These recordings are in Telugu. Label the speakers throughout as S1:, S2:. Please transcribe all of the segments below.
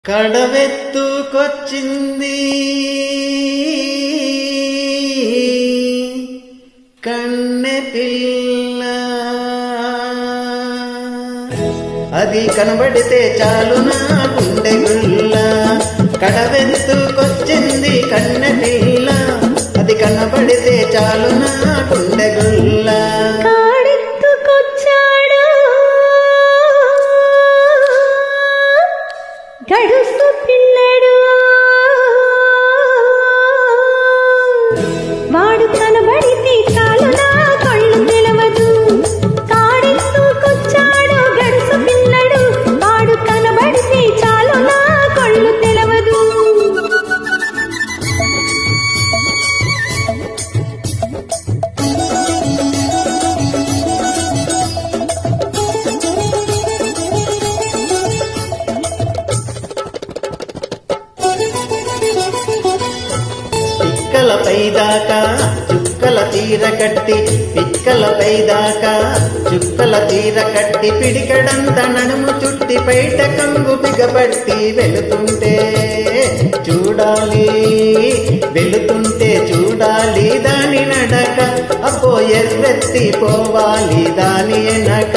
S1: కడవెత్తుకొచ్చింది కన్నె పిల్ల, అది కనబడితే చాలు నా గుండె గుల్ల. కడవెత్తుకొచ్చింది కన్నె పిల్ల, అది కనబడితే చాలు నా గుండె గుల్ల.
S2: గడుసు పిల్లడు వాడు కనబడితే చాలు నా కళ్ళు తెలవదు. కాడెత్తుకొచ్చాడు గడుసు పిల్లడు, వాడు కనబడితే చాలు నా కళ్ళు తెలవదు.
S1: పైదాకా చుక్కల తీర కట్టి, పిక్కల పైదాకా చుక్కల తీర కట్టి, పిడికడంత నడుము చుట్టి పైట కంగు బిగబట్టి వెళుతుంటే చూడాలి, వెళుతుంటే చూడాలి దాని నడక. అబ్బో ఎర్రెత్తి పోవాలి దాని వెనక.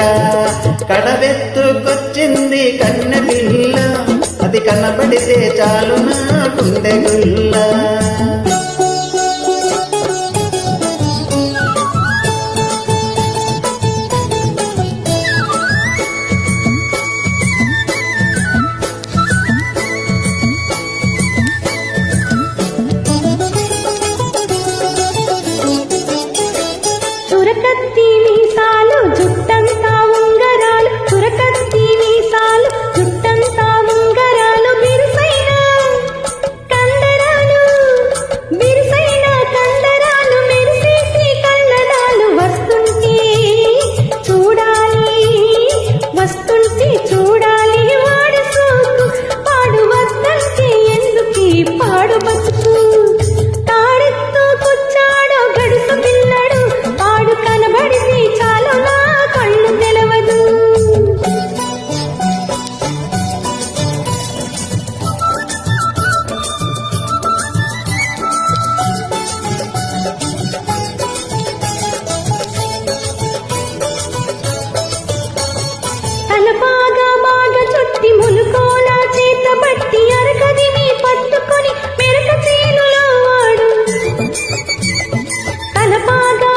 S1: కడవెత్తుకొచ్చింది కన్నె పిల్ల, అది కనబడితే చాలు నా గుండె గుల్ల.
S2: చురకత్తి మీసాలు జుట్టంతా ఉంగరాలు, చురకత్తి మీసాలు జుట్టంతా ఉంగరాలు, బిరుసైన కండరాలు, బిరుసైన కండరాలు, మెరిసేటి కళ్ళనాలు. వస్తుంటే చూడాలి, వస్తుంటే చూడాలి వాడు సోకు, పాడు వద్దంటే ఎందుకీ పాడు బతుకు. తాడెత్తుకొచ్చాడో గడుసు పిల్లడు, వాడు కనబడితే చాలు నా కళ్ళు తెలవదు. తల బాగా చుట్టి ములుకోల చేత బట్టి అరకదిని పట్టుకొని మెరక చేనులో వాడు. తల బాగా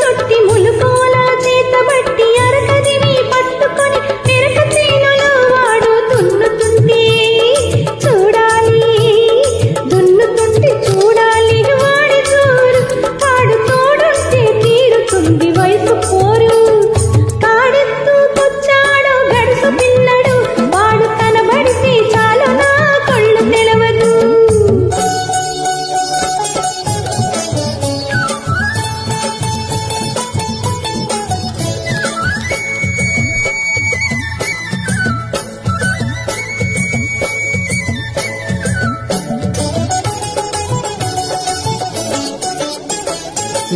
S2: చుట్టి ములుకోల చేత బట్టి అరకదిని పట్టుకొని మెరక చేనులో వాడు. దున్నుతుంటే చూడాలి, దున్నుతుంటే చూడాలి వాడి జోరు, వాడు తోడుంటే తీరుతుంది వయసు పోరు. కాడెత్తుకొచ్చాడు గడుసు పిల్లడు, వాడు కనబడితే చాలు నా కళ్ళు తెలవదు.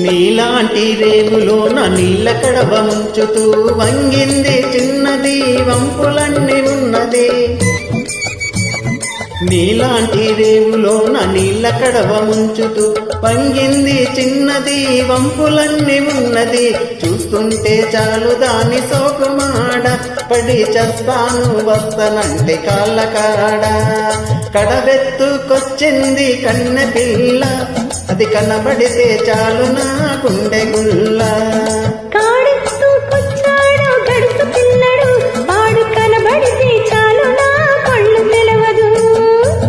S1: నీలాంటి రేవులోన నీళ్ళ కడవ ముంచుతూ వంగింది చిన్నది వంపులన్నీ ఉన్నది. నీలాంటి రేవులోన నీళ్ళ కడవ ముంచుతూ వంగింది చిన్నది వంపులన్నీ ఉన్నది. చూస్తుంటే చాలు దాని సోకుమాడ, పడి చస్తాను వస్తనంటే కాళ్ళ కాడ. కడవెత్తుకొచ్చింది కన్నె పిల్ల, అది కనబడితే చాలు నా గుండె గుల్ల.